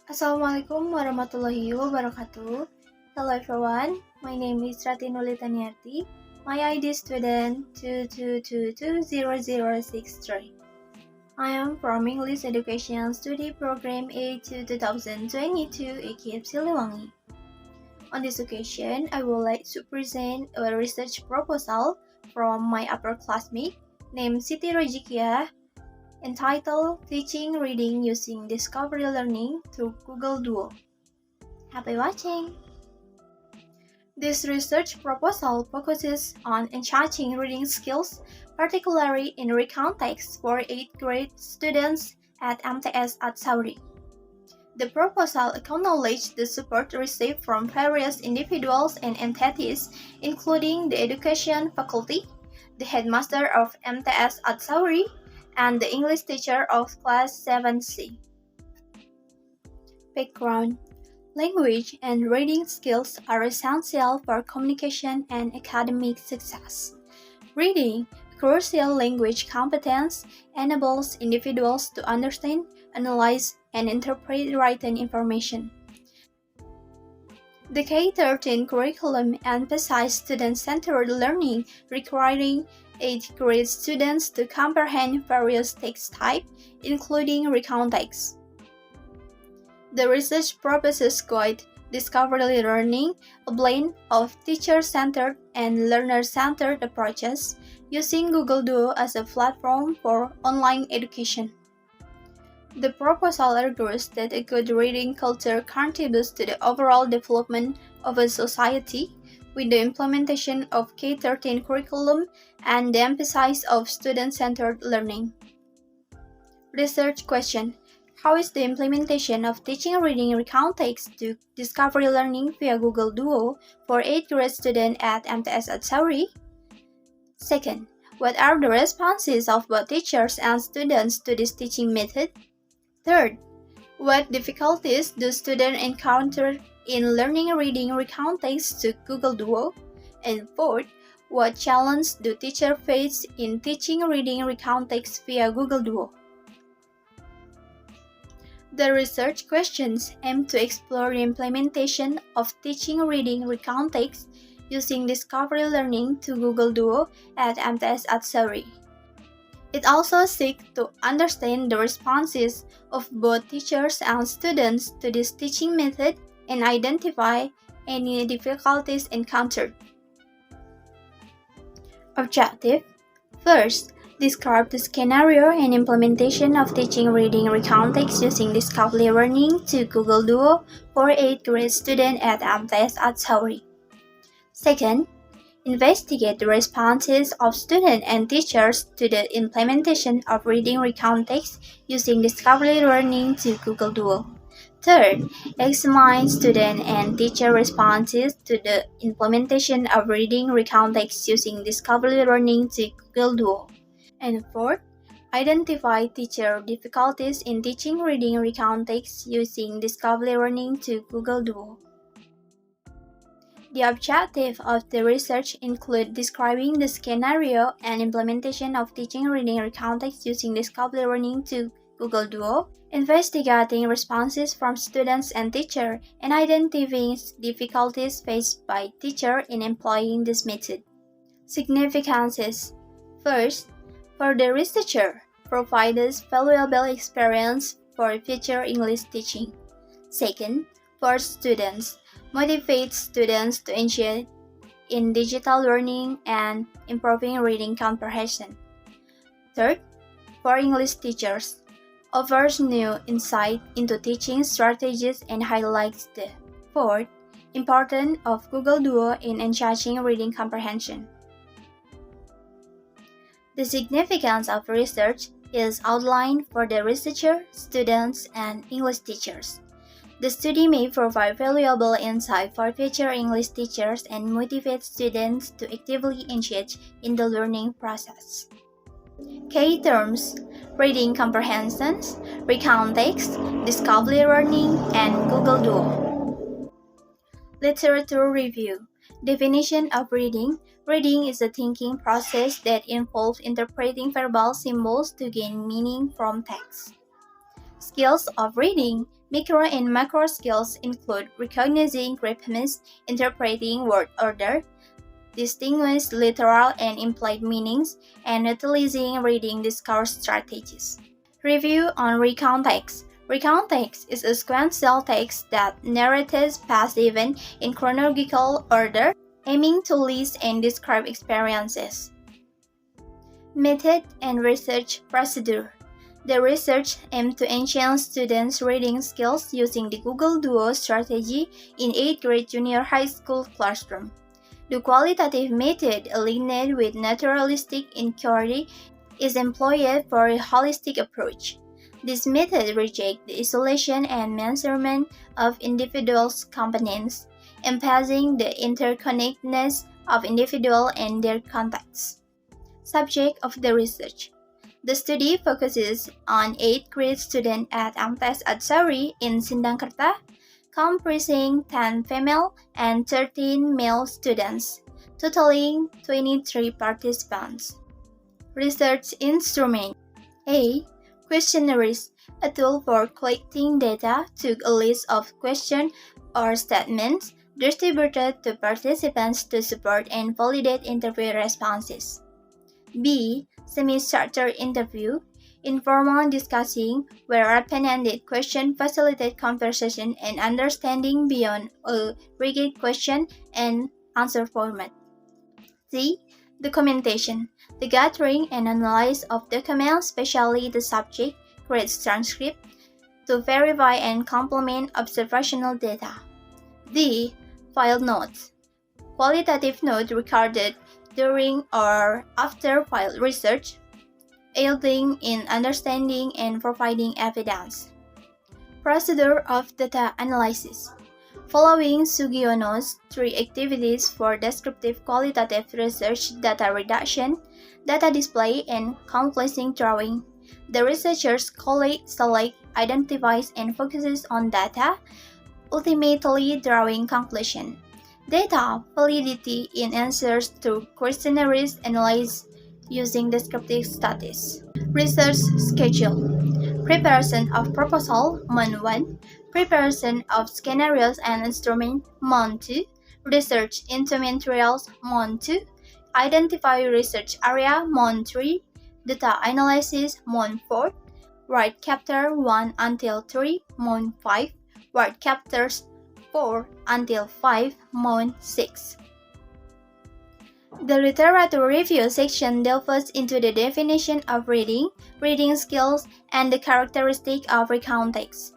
Assalamualaikum warahmatullahi wabarakatuh. Hello everyone, my name is Ratih Nurlita Niarti. My ID student 222200063. I am from English Education Study Program A2 2022 IKIP Siliwangi. On this occasion, I would like to present a research proposal from my upper classmate named Siti Rojikia entitled Teaching Reading Using Discovery Learning through Google Duo. Happy watching! This research proposal focuses on enhancing reading skills, particularly in context for 8th grade students at MTS at Saudi. The proposal acknowledges the support received from various individuals and entities, including the education faculty, the headmaster of MTS at Saudi, and the English teacher of class 7C. Background: language and reading skills are essential for communication and academic success. Reading, a crucial language competence, enables individuals to understand, analyze, and interpret written information. The K-13 curriculum emphasizes student-centered learning, requiring 8th grade students to comprehend various text types, including context. The research proposes guide discovery learning, a blend of teacher-centered and learner-centered approaches, using Google Duo as a platform for online education. The proposal argues that a good reading culture contributes to the overall development of a society, with the implementation of K-13 curriculum and the emphasis of student-centered learning. Research question: how is the implementation of teaching reading context to discovery learning via Google Duo for 8th grade students at MTS at Saudi? Second, what are the responses of both teachers and students to this teaching method? Third, what difficulties do students encounter in learning reading context to Google Duo? And fourth, what challenges do teachers face in teaching reading context via Google Duo? The research questions aim to explore the implementation of teaching reading context using discovery learning to Google Duo at MTS at Saudi. It also seeks to understand the responses of both teachers and students to this teaching method and identify any difficulties encountered. Objective: first, describe the scenario and implementation of teaching reading context using discovery learning to Google Duo for 8th grade students at MTS at Saudi. Second, investigate the responses of students and teachers to the implementation of reading context using discovery learning to Google Duo. Third, examine student and teacher responses to the implementation of reading context using discovery learning to Google Duo. And fourth, identify teacher difficulties in teaching reading context using discovery learning to Google Duo. The objective of the research include describing the scenario and implementation of teaching reading context using discovery learning to Google Duo, investigating responses from students and teachers, and identifying difficulties faced by teachers in employing this method. Significances: first, for the researcher, provides valuable experience for future English teaching. Second, for students, motivates students to engage in digital learning and improving reading comprehension. Third, for English teachers, offers new insight into teaching strategies and highlights the fourth, importance of Google Duo in enhancing reading comprehension. The significance of research is outlined for the researcher, students, and English teachers. The study may provide valuable insight for future English teachers and motivate students to actively engage in the learning process. Key terms: reading comprehensions, context, discovery learning, and Google Duo. Literature review. Definition of reading. Reading is a thinking process that involves interpreting verbal symbols to gain meaning from text. Skills of reading Micro and macro skills include recognizing glyphs, interpreting word order, distinguish literal and implied meanings, and utilizing reading discourse strategies. Review on recount text. Recount text is a sequential text that narrates past events in chronological order, aiming to list and describe experiences. Method and research procedure. The research aimed to enhance students' reading skills using the Google Duo strategy in 8th grade junior high school classroom. The qualitative method, aligned with naturalistic inquiry, is employed for a holistic approach. This method rejects the isolation and measurement of individuals' components, emphasizing the interconnectedness of individuals and their contexts. Subject of the research. The study focuses on 8th grade students at MTS Atsari in Sindangkerta, comprising 10 female and 13 male students, totaling 23 participants. Research instrument. A. Questionnaires, a tool for collecting data, took a list of questions or statements distributed to participants to support and validate interview responses. B. Semi-structured interview, informal discussing where open-ended questions facilitate conversation and understanding beyond a rigid question and answer format. C. Documentation, the gathering and analysis of documents, especially the subject, grades transcript, to verify and complement observational data. D. File notes, qualitative notes recorded during or after file research, aiding in understanding and providing evidence. Procedure of data analysis. Following Sugiono's 3 activities for descriptive qualitative research: data reduction, data display, and completing drawing, the researchers collate, select, identifies, and focuses on data, ultimately drawing conclusion. Data validity in answers to questionnaires analyzed using descriptive studies. Research schedule. Preparation of proposal, Month 1. Preparation of scenarios and instruments, Month 2. Research into materials, Month 2. Identify research area, Month 3. Data analysis, Month 4. Write chapter 1 until 3, Month 5. Write chapters 4 until 5, Month 6. The literature review section delves into the definition of reading, reading skills, and the characteristic of recount text.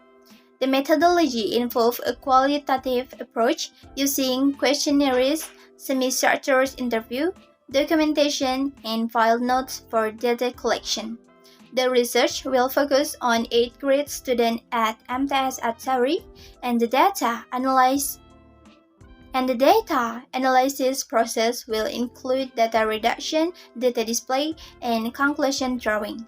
The methodology involves a qualitative approach using questionnaires, semi-structured interview, documentation, and file notes for data collection. The research will focus on 8th grade students at MTS Atsari, and the data analysis process will include data reduction, data display, and conclusion drawing.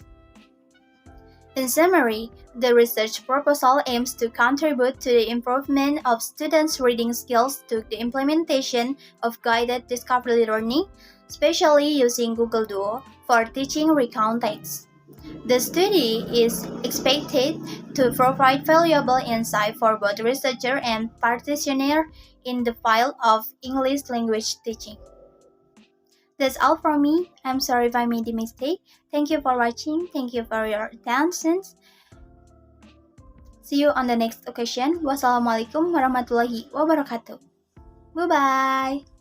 In summary, the research proposal aims to contribute to the improvement of students' reading skills through the implementation of guided discovery learning, especially using Google Duo for teaching recount text. The study is expected to provide valuable insight for both researcher and practitioner in the field of English language teaching. That's all from me. I'm sorry if I made a mistake. Thank you for watching. Thank you for your attention. See you on the next occasion. Wassalamualaikum warahmatullahi wabarakatuh. Bye-bye.